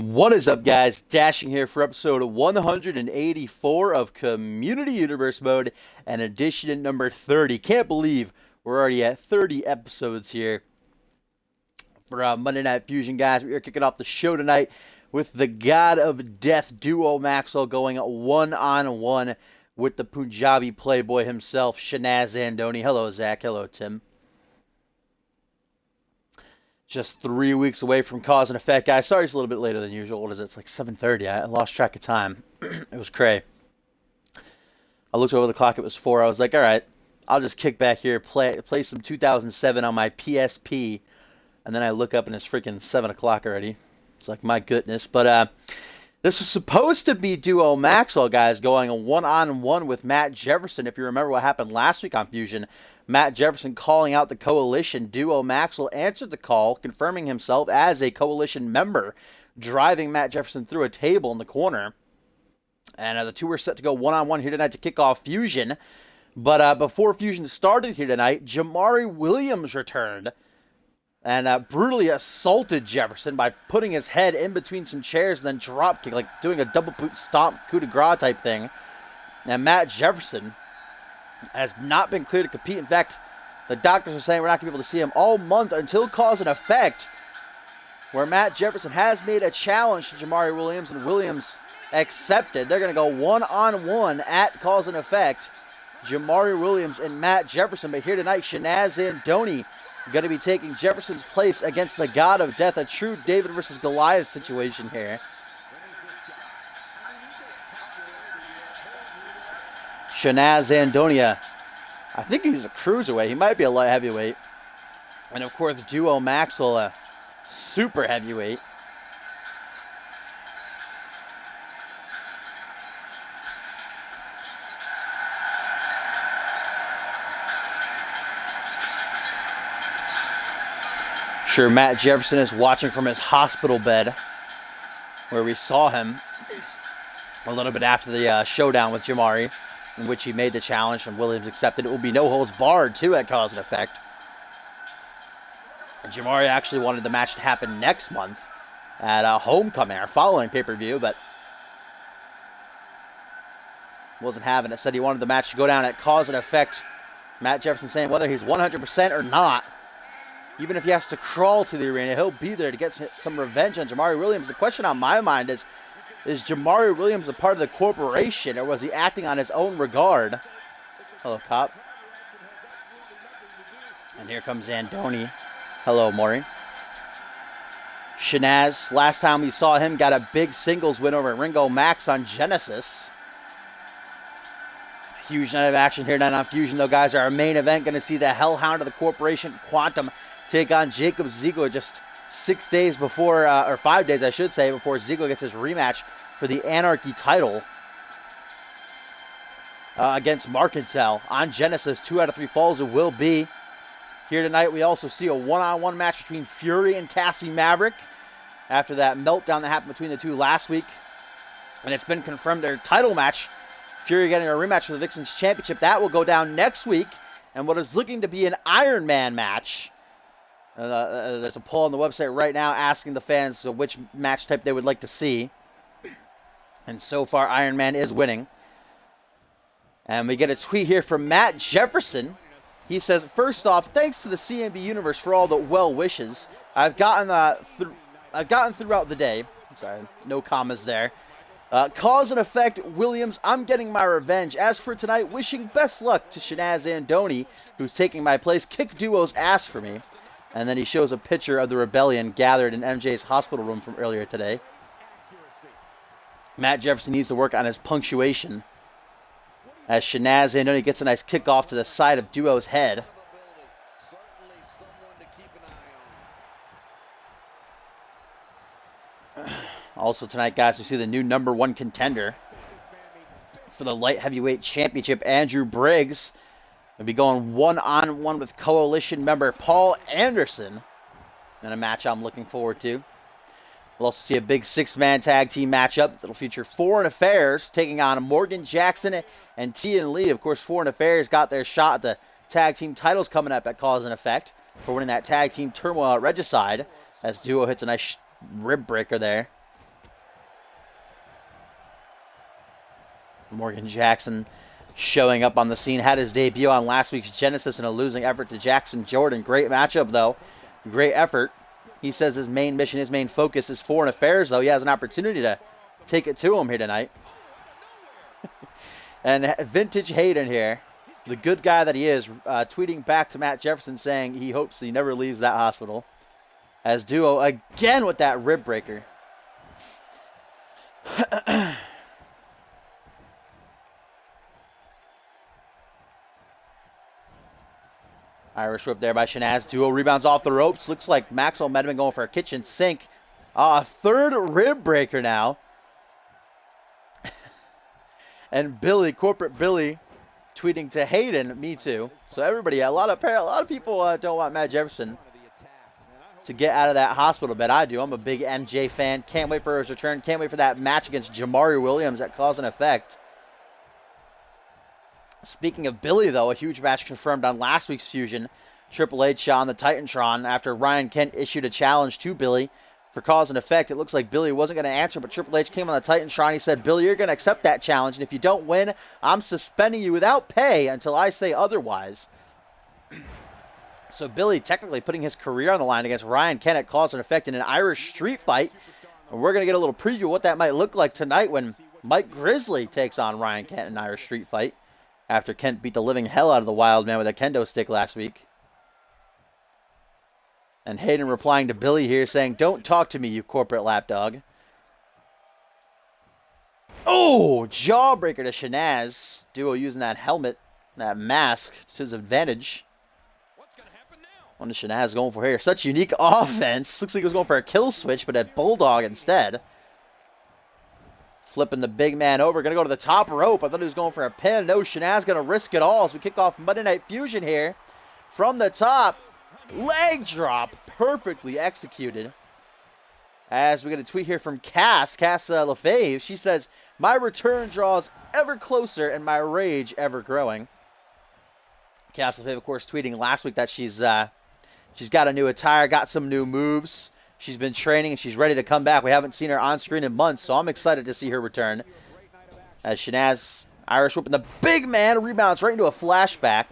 What is up, guys? Dashing here for episode 184 of Community Universe Mode and edition number 30. Can't believe we're already at 30 episodes here for Monday Night Fusion, guys. We are kicking off the show tonight with the God of Death duo Maxwell going one-on-one with the Punjabi playboy himself, Shanaz Andoni. Hello, Zach. Hello, Tim. Just 3 weeks away from Cause and Effect, guys. Sorry it's a little bit later than usual. What is it? It's like 7:30. I lost track of time. It was cray. I looked over the clock. It was 4. I was like, all right, I'll just kick back here, play some 2007 on my PSP. And then I look up and it's freaking 7 o'clock already. It's like, my goodness. But this was supposed to be duo Maxwell, guys, going a one-on-one with Matt Jefferson. If you remember what happened last week on Fusion, Matt Jefferson calling out the coalition. Duo Maxwell answered the call, confirming himself as a coalition member, driving Matt Jefferson through a table in the corner. And the two were set to go one-on-one here tonight to kick off Fusion. But before Fusion started here tonight, Jamari Williams returned and brutally assaulted Jefferson by putting his head in between some chairs and then drop kick, like doing a double boot stomp coup de grace type thing. And Matt Jefferson has not been cleared to compete. In fact, the doctors are saying we're not going to be able to see him all month until Cause and Effect, where Matt Jefferson has made a challenge to Jamari Williams, and Williams accepted. They're going to go one-on-one at Cause and Effect, Jamari Williams and Matt Jefferson. But here tonight, Shanaz Andoni going to be taking Jefferson's place against the God of Death, a true David versus Goliath situation here. Shanaz Andoni, I think he's a cruiserweight. He might be a light heavyweight. And of course, duo Maxwell, a super heavyweight. Sure, Matt Jefferson is watching from his hospital bed, where we saw him a little bit after the showdown with Jamari, in which he made the challenge and Williams accepted. It will be no holds barred, too, at Cause and Effect. And Jamari actually wanted the match to happen next month at Homecoming, our following pay-per-view, but wasn't having it. Said he wanted the match to go down at Cause and Effect. Matt Jefferson saying whether he's 100% or not, even if he has to crawl to the arena, he'll be there to get some revenge on Jamari Williams. The question on my mind is Jamari Williams a part of the corporation, or was he acting on his own regard? Hello, cop. And here comes Andoni. Hello, Maury. Shanaz, last time we saw him, got a big singles win over Ringo Max on Genesis. Huge night of action here tonight on Fusion, though, guys. Our main event going to see the Hellhound of the corporation, Quantum, take on Jacob Ziegler just 6 days before, or 5 days, I should say, before Ziegler gets his rematch for the Anarchy title against Markentel on Genesis. 2 out of 3 falls it will be. Here tonight, we also see a one-on-one match between Fury and Cassie Maverick after that meltdown that happened between the two last week. And it's been confirmed their title match, Fury getting a rematch for the Vixens Championship, that will go down next week. And what is looking to be an Iron Man match. There's a poll on the website right now asking the fans which match type they would like to see. And so far, Iron Man is winning. And we get a tweet here from Matt Jefferson. He says, first off, thanks to the CMV Universe for all the well wishes. I've gotten throughout the day. Sorry, no commas there. Cause and Effect, Williams, I'm getting my revenge. As for tonight, wishing best luck to Shanaz Andoni, who's taking my place. Kick Duo's ass for me. And then he shows a picture of the rebellion gathered in MJ's hospital room from earlier today. Matt Jefferson needs to work on his punctuation, as Shanaz Andoni gets a nice kick off to the side of Duo's head. Also tonight, guys, we see the new #1 contender for the light heavyweight championship, Andrew Briggs. We'll be going one-on-one with coalition member Paul Anderson in a match I'm looking forward to. We'll also see a big 6-man tag team matchup that'll feature Foreign Affairs taking on Morgan Jackson and Tian Lee. Of course, Foreign Affairs got their shot at the tag team titles coming up at Cause and Effect for winning that tag team turmoil at Regicide, as Duo hits a nice rib breaker there. Morgan Jackson showing up on the scene. Had his debut on last week's Genesis in a losing effort to Jackson Jordan. Great matchup, though. Great effort. He says his main mission, his main focus is foreign affairs, though. He has an opportunity to take it to him here tonight. And Vintage Hayden here, the good guy that he is, tweeting back to Matt Jefferson saying he hopes he never leaves that hospital. As Duo again with that rib breaker. Irish whip there by Shanaz. Duo rebounds off the ropes. Looks like Maxwell might have been going for a kitchen sink. A third rib breaker now. And Billy, corporate Billy, tweeting to Hayden, me too. So everybody, a lot of people don't want Matt Jefferson to get out of that hospital bed. I do. I'm a big MJ fan. Can't wait for his return. Can't wait for that match against Jamari Williams at Cause and Effect. Speaking of Billy, though, a huge match confirmed on last week's Fusion. Triple H on the Titantron after Ryan Kent issued a challenge to Billy for Cause and Effect. It looks like Billy wasn't going to answer, but Triple H came on the Titantron. He said, Billy, you're going to accept that challenge, and if you don't win, I'm suspending you without pay until I say otherwise. So Billy technically putting his career on the line against Ryan Kent at Cause and Effect in an Irish street fight. And we're going to get a little preview of what that might look like tonight when Mike Grizzly takes on Ryan Kent in an Irish street fight after Kent beat the living hell out of the Wild Man with a kendo stick last week. And Hayden replying to Billy here saying, don't talk to me, you corporate lapdog. Oh, jawbreaker to Shanaz. Duo using that helmet, that mask to his advantage. What is Shanaz going for here? Such unique offense. Looks like he was going for a kill switch, but a bulldog instead. Flipping the big man over. Going to go to the top rope. I thought he was going for a pin. No, Shanaz going to risk it all as we kick off Monday Night Fusion here. From the top. Leg drop. Perfectly executed. As we get a tweet here from Cass LaFave. She says, my return draws ever closer and my rage ever growing. Cass LaFave, of course, tweeting last week that she's got a new attire, got some new moves. She's been training and she's ready to come back. We haven't seen her on screen in months, so I'm excited to see her return. As Shanaz, Irish whipping the big man, rebounds right into a flashback.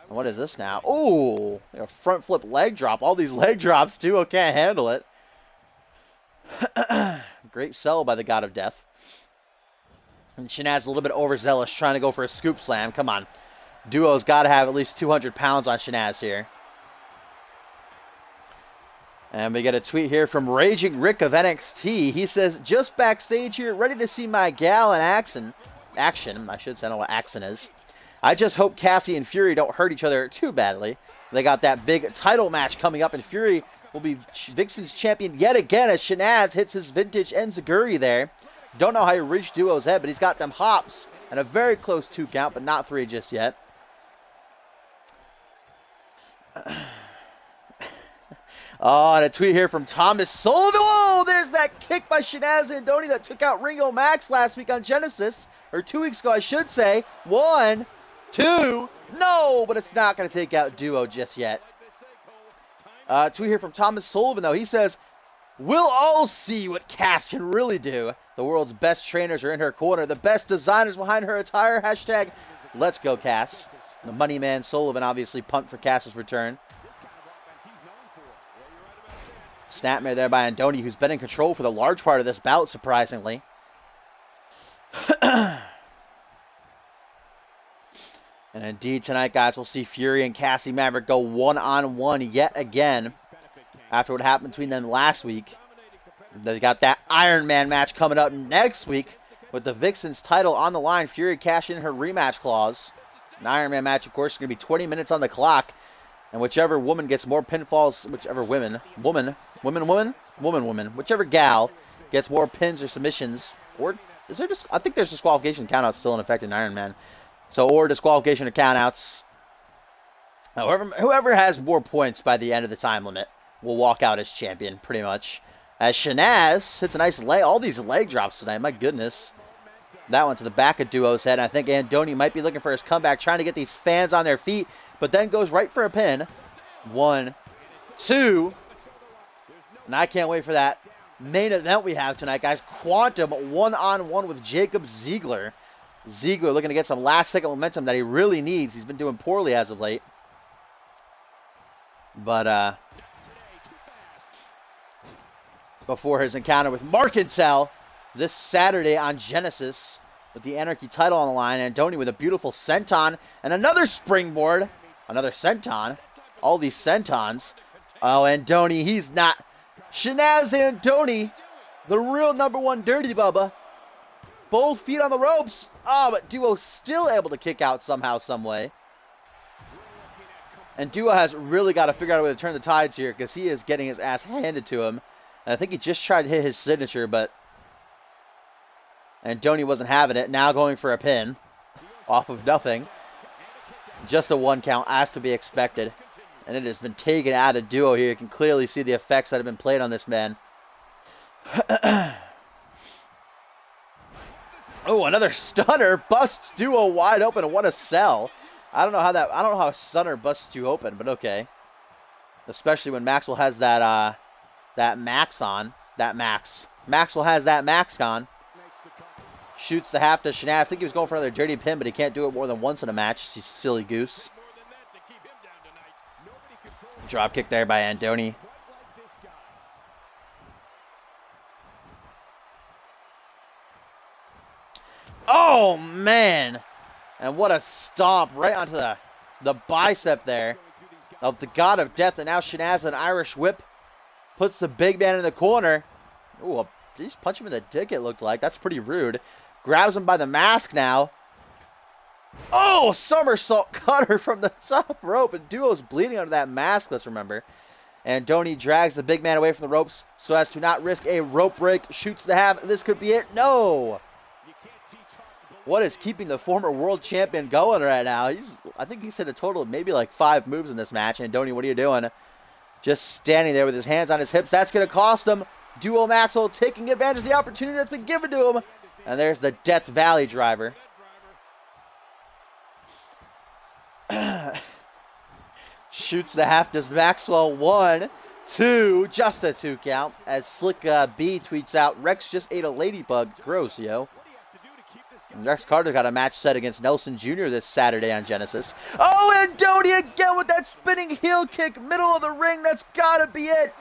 And what is this now? Oh, a front flip leg drop. All these leg drops, too. I can't handle it. Great sell by the God of Death. And Shanaz a little bit overzealous, trying to go for a scoop slam. Come on. Duo's got to have at least 200 pounds on Shanaz here. And we get a tweet here from Raging Rick of NXT. He says, just backstage here, ready to see my gal in action. I should say, I don't know what action is. I just hope Cassie and Fury don't hurt each other too badly. They got that big title match coming up, and Fury will be Vixen's champion yet again as Shanaz hits his vintage enziguri there. Don't know how he reached Duo's head, but he's got them hops and a very close 2 count, but not 3 just yet. Oh, and a tweet here from Thomas Sullivan. Oh, there's that kick by Shanaz and Andoni that took out Ringo Max last week on Genesis. Or 2 weeks ago, I should say. 1, 2. No, but it's not going to take out Duo just yet. Tweet here from Thomas Sullivan, though. He says, we'll all see what Cass can really do. The world's best trainers are in her corner. The best designers behind her attire. Hashtag, let's go, Cass. The money man Sullivan obviously pumped for Cass's return. Snapmare there by Andoni, who's been in control for the large part of this bout, surprisingly. And indeed, tonight, guys, we'll see Fury and Cassie Maverick go one-on-one yet again after what happened between them last week. They've got that Iron Man match coming up next week with the Vixen's title on the line. Fury cashing in her rematch clause. An Iron Man match, of course, is going to be 20 minutes on the clock. And whichever woman gets more pinfalls, whichever whichever gal gets more pins or submissions, or is there just, I think there's disqualification countouts still in effect in Iron Man. So, or disqualification or countouts. Whoever has more points by the end of the time limit will walk out as champion, pretty much. As Shanaz hits a nice leg, all these leg drops tonight, my goodness. That one to the back of Duo's head. I think Andoni might be looking for his comeback, trying to get these fans on their feet, but then goes right for a pin. 1, 2. And I can't wait for that main event we have tonight, guys. Quantum one-on-one with Jacob Ziegler. Ziegler looking to get some last-second momentum that he really needs. He's been doing poorly as of late. But, before his encounter with Markintel this Saturday on Genesis with the Anarchy title on the line, Andoni with a beautiful senton and another springboard. Another senton. All these sentons. Oh, Andoni, he's not. Shanaz Andoni, the real #1 Dirty Bubba. Both feet on the ropes. Oh, but Duo still able to kick out somehow, some way. And Duo has really got to figure out a way to turn the tides here because he is getting his ass handed to him. And I think he just tried to hit his signature, but Andoni wasn't having it. Now going for a pin off of nothing. Just a 1 count as to be expected. And it has been taken out of Duo here. You can clearly see the effects that have been played on this man. Oh, another stunner busts Duo wide open and what a sell. I don't know how a stunner busts you open, but okay. Especially when Maxwell has that max on. Maxwell has that max on. Shoots the half to Shanaz. I think he was going for another dirty pin, but he can't do it more than once in a match. You silly goose. Drop kick there by Andoni. Oh, man. And what a stomp right onto the bicep there of the God of Death. And now Shanaz, an Irish whip, puts the big man in the corner. Ooh, did he just punch him in the dick, it looked like? That's pretty rude. Grabs him by the mask now. Oh, somersault cutter from the top rope. And Duo's bleeding under that mask, let's remember. And Andoni drags the big man away from the ropes so as to not risk a rope break. Shoots the half. This could be it. No. What is keeping the former world champion going right now? I think he's hit a total of maybe like 5 moves in this match. Andoni, what are you doing? Just standing there with his hands on his hips. That's going to cost him. Duo Maxwell taking advantage of the opportunity that's been given to him. And there's the Death Valley driver. Shoots the half. Does Maxwell 1, 2, just a 2 count. As Slick B tweets out, Rex just ate a ladybug. Gross, yo. And Rex Carter got a match set against Nelson Jr. this Saturday on Genesis. Oh, and Andoni again with that spinning heel kick, middle of the ring. That's gotta be it.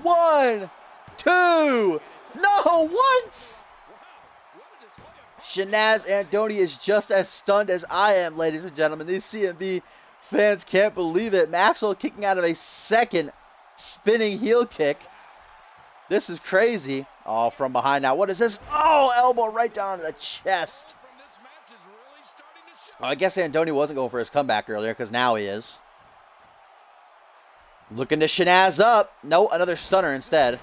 1, 2, no, once. Shanaz Andoni is just as stunned as I am, ladies and gentlemen. These CMV fans can't believe it. Maxwell kicking out of a second spinning heel kick. This is crazy. Oh, from behind now. What is this? Oh, elbow right down to the chest. Oh, I guess Andoni wasn't going for his comeback earlier because now he is. Looking to Shanaz up. No, another stunner instead.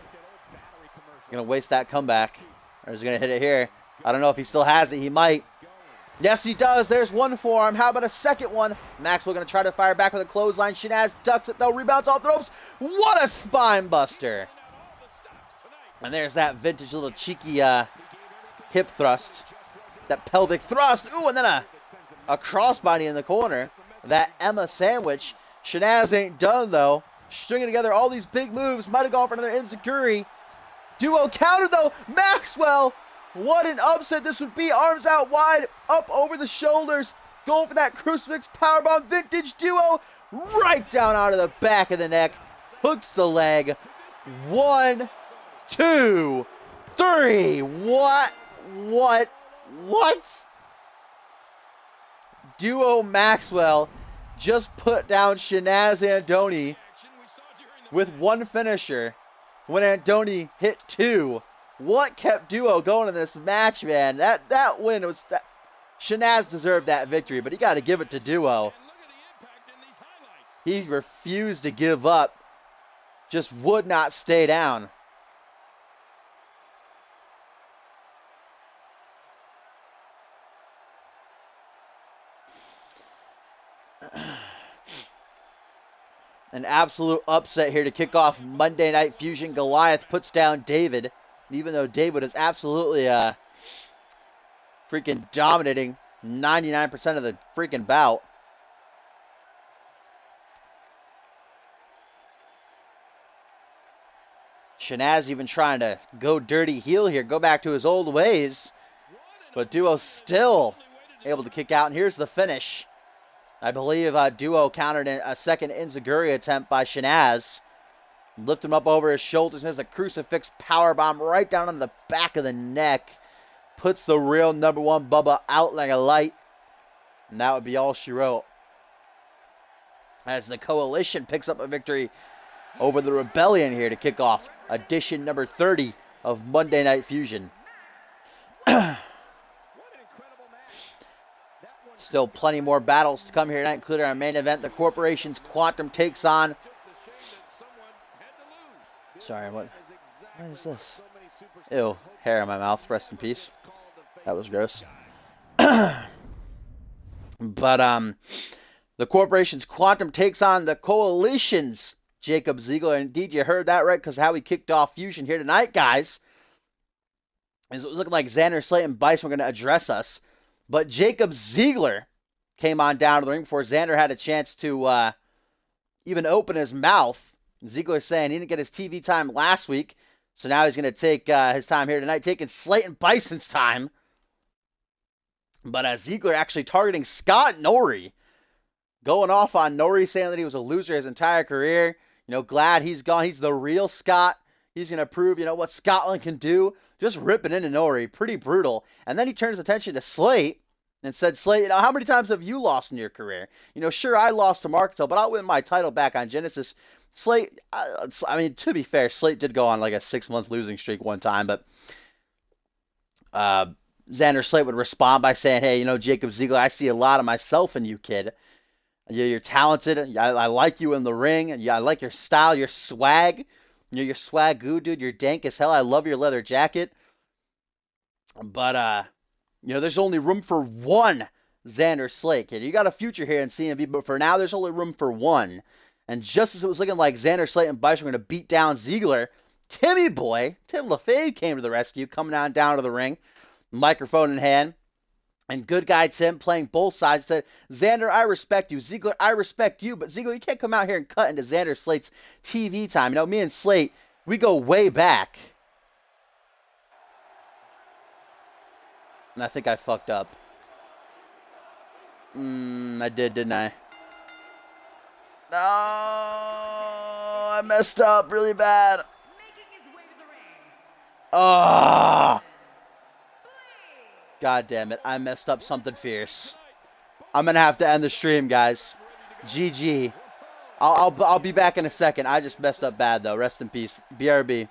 Going to waste that comeback. Or is he going to hit it here? I don't know if he still has it. He might. Yes, he does. There's one forearm. How about a second one? Maxwell going to try to fire back with a clothesline. Shanaz ducks it, though. Rebounds off the ropes. What a spine buster. And there's that vintage little cheeky hip thrust. That pelvic thrust. Ooh, and then a crossbody in the corner. That Emma sandwich. Shanaz ain't done, though. Stringing together all these big moves. Might have gone for another insecurity. Duo counter, though. Maxwell. What an upset this would be. Arms out wide. Up over the shoulders. Going for that crucifix powerbomb. Vintage Duo. Right down out of the back of the neck. Hooks the leg. 1, 2, 3. What? Duo Maxwell just put down Shanaz Andoni with one finisher when Andoni hit 2. What kept Duo going in this match, man? That win was that. Shanaz deserved that victory, but you got to give it to Duo. He refused to give up. Just would not stay down. An absolute upset here to kick off Monday Night Fusion. Goliath puts down David, even though David is absolutely freaking dominating 99% of the freaking bout. Shanaz even trying to go dirty heel here, go back to his old ways. But Duo still able to kick out, and here's the finish. I believe Duo countered a second enziguri attempt by Shanaz. Lift him up over his shoulders, and there's a crucifix powerbomb right down on the back of the neck. Puts the real number one Bubba out like a light. And that would be all she wrote. As the Coalition picks up a victory over the Rebellion here to kick off edition number 30 of Monday Night Fusion. Still plenty more battles to come here tonight, including our main event. The Corporation's Quantum takes on... Sorry, what is this? Ew, hair in my mouth. Rest in peace. That was gross. But, the Corporation's Quantum takes on the Coalition's Jacob Ziegler. And indeed, you heard that right, because how we kicked off Fusion here tonight, guys, is it was looking like Xander, Slate, and Bison were going to address us. But Jacob Ziegler came on down to the ring before Xander had a chance to even open his mouth. Ziegler saying he didn't get his TV time last week, so now he's going to take his time here tonight, taking Slate and Bison's time. But Ziegler actually targeting Scott Nori, going off on Nori, saying that he was a loser his entire career. You know, glad he's gone. He's the real Scott. He's going to prove, you know, what Scotland can do. Just ripping into Nori. Pretty brutal. And then he turns attention to Slate and said, Slate, you know, how many times have you lost in your career? You know, sure, I lost to Marketo, but I'll win my title back on Genesis. Slate, I mean, to be fair, Slate did go on like a 6-month losing streak one time, but Xander Slate would respond by saying, hey, you know, Jacob Ziegler, I see a lot of myself in you, kid. You're talented. I like you in the ring. I like your style, your swag. You're swag-goo, dude. You're dank as hell. I love your leather jacket. But, you know, there's only room for one Xander Slate, kid. You got a future here in CMV, but for now, there's only room for one. And just as it was looking like Xander Slate and Bison were going to beat down Ziegler, Timmy Boy, Tim LaFave came to the rescue, coming on down to the ring, microphone in hand. And good guy Tim, playing both sides, said, Xander, I respect you. Ziegler, I respect you. But Ziegler, you can't come out here and cut into Xander Slate's TV time. You know, me and Slate, we go way back. And I think I fucked up. I did, didn't I? No, I messed up really bad. Ah. God damn it, I messed up something fierce. I'm going to have to end the stream, guys. GG. I'll be back in a second. I just messed up bad, though. Rest in peace. BRB.